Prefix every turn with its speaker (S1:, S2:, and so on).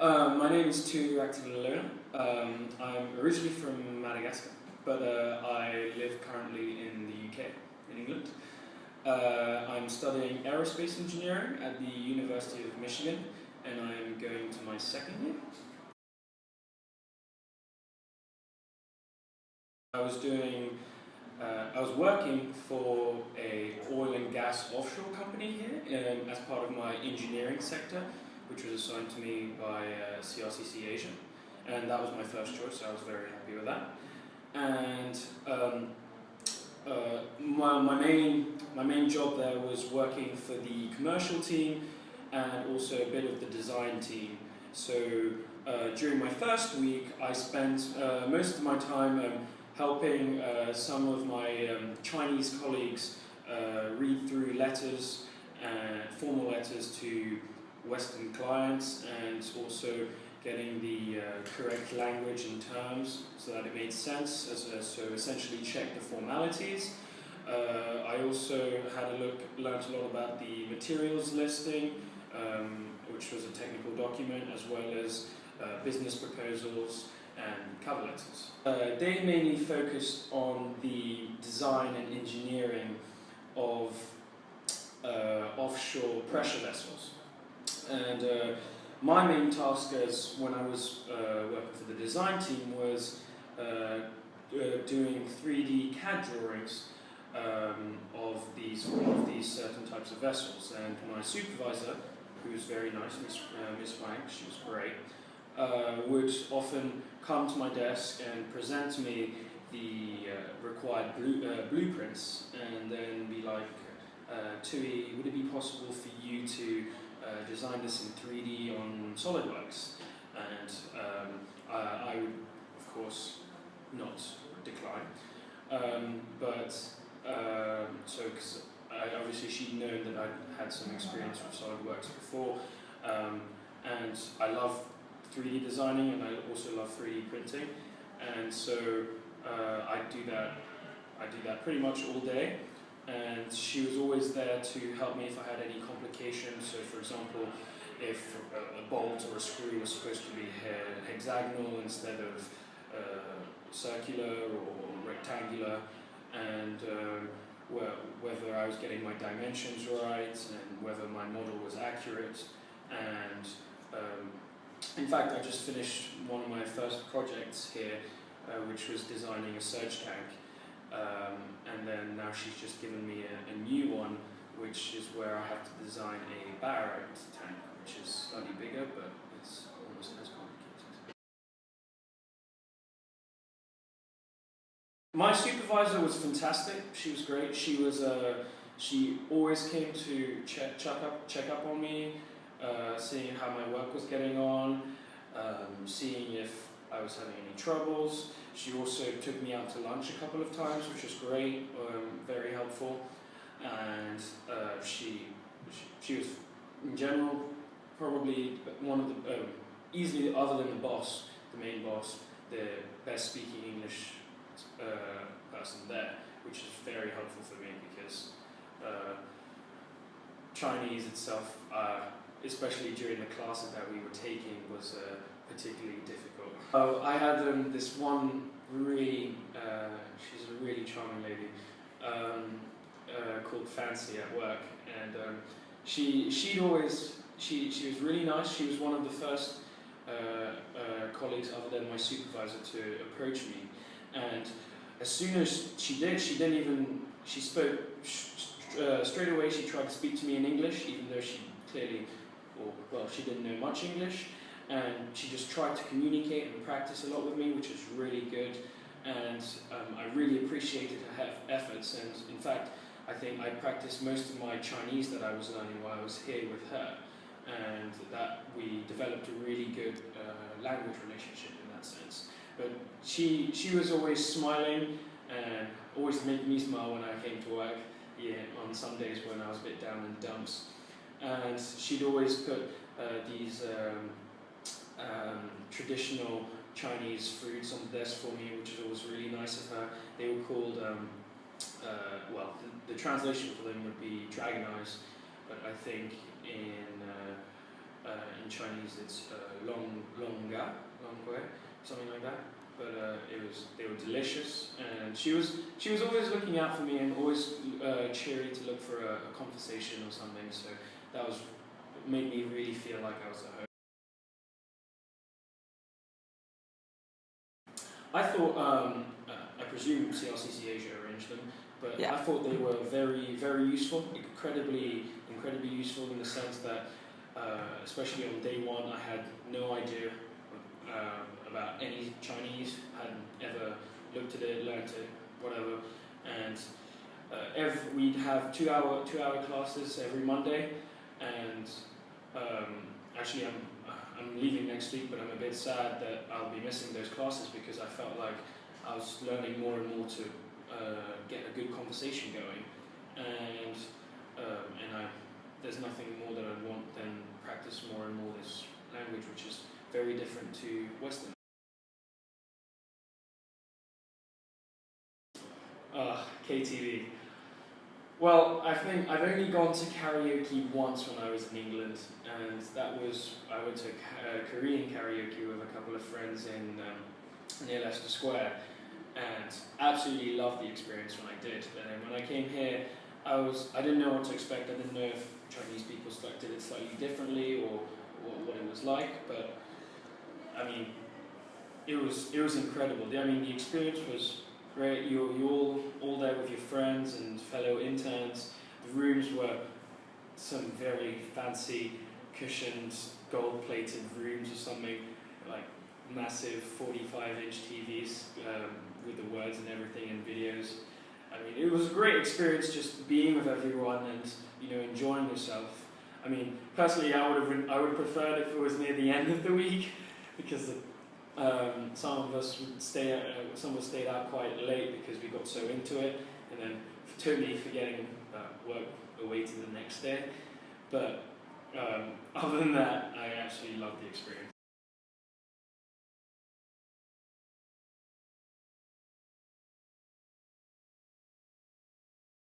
S1: My name is Rakotovololona. I'm originally from Madagascar, but I live currently in the UK, in England. I'm studying aerospace engineering at the University of Michigan, and I'm going to my second year. I was working for a oil and gas offshore company here as part of my engineering sector, which was assigned to me by CRCC Asia, and that was my first choice, so I was very happy with that. And my main job there was working for the commercial team and also a bit of the design team. So during my first week, I spent most of my time helping some of my Chinese colleagues read through letters, formal letters to Western clients, and also getting the correct language and terms so that it made sense, so essentially check the formalities. I also learned a lot about the materials listing, which was a technical document, as well as business proposals and cover letters. They mainly focused on the design and engineering of offshore pressure vessels. And my main task when I was working for the design team was doing 3D CAD drawings of these certain types of vessels. And my supervisor, who was very nice, Miss Wang, she was great, would often come to my desk and present to me the required blueprints, and then be like, Tohy, would it be possible for you to design this in 3D on SolidWorks? And I would, of course, not decline. Because obviously she'd known that I'd had some experience with SolidWorks before, and I love 3D designing, and I also love 3D printing, and so I do that pretty much all day. And she was always there to help me if I had any complications. So, for example, if a bolt or a screw was supposed to be hexagonal instead of circular or rectangular, and whether I was getting my dimensions right and whether my model was accurate. And in fact, I just finished one of my first projects here, which was designing a surge tank. And then now she's just given me a new one, which is where I have to design a barrett tank, which is slightly bigger, but it's almost as complicated. My supervisor was fantastic. She was great. She always came to check up on me, seeing how my work was getting on, seeing if I was having any troubles. She also took me out to lunch a couple of times, which was great, very helpful. And she was, in general, probably one of the, easily other than the boss, the main boss, the best speaking English person there, which is very helpful for me because Chinese itself, especially during the classes that we were taking, was particularly difficult. I had this one really, she's a really charming lady, called Fancy at work, and she was really nice. She was one of the first colleagues other than my supervisor to approach me, and as soon as she spoke straight away. She tried to speak to me in English, even though she she didn't know much English. And she just tried to communicate and practice a lot with me, which is really good, and I really appreciated her efforts. And in fact, I think I practiced most of my Chinese that I was learning while I was here with her, and that we developed a really good language relationship in that sense. But she was always smiling and always made me smile when I came to work, on some days when I was a bit down in the dumps. And she'd always put these traditional Chinese foods on the desk for me, which is always really nice of her. They were called, the translation for them would be dragon eyes, but I think in in Chinese it's longa, something like that. But they were delicious, and she was always looking out for me and always cheery to look for a conversation or something. So that made me really feel like I was at home. I thought, I presume CRCC Asia arranged them, but
S2: Yeah.
S1: I thought they were very, very useful, incredibly useful in the sense that, especially on day one, I had no idea about any Chinese, hadn't ever looked at it, learnt it, whatever, and we'd have two-hour classes every Monday, and actually I'm leaving next week, but I'm a bit sad that I'll be missing those classes because I felt like I was learning more and more to get a good conversation going, and there's nothing more that I want than practice more and more this language, which is very different to Western. KTV. Well, I think I've only gone to karaoke once when I was in England, and that was, I went to Korean karaoke with a couple of friends in near Leicester Square, and absolutely loved the experience when I did. And then when I came here, I didn't know what to expect. I didn't know if Chinese people did it slightly differently or what it was like, but I mean, it was incredible. I mean, the experience was great. You're all there with your friends and fellow interns. The rooms were some very fancy, cushioned, gold-plated rooms or something, like massive 45-inch TVs with the words and everything and videos. I mean, it was a great experience just being with everyone and enjoying yourself. I mean, personally, I would have preferred if it was near the end of the week because some of us would some of us stayed out quite late because we got so into it, and then totally forgetting work awaiting the next day. But other than that, I absolutely loved the experience.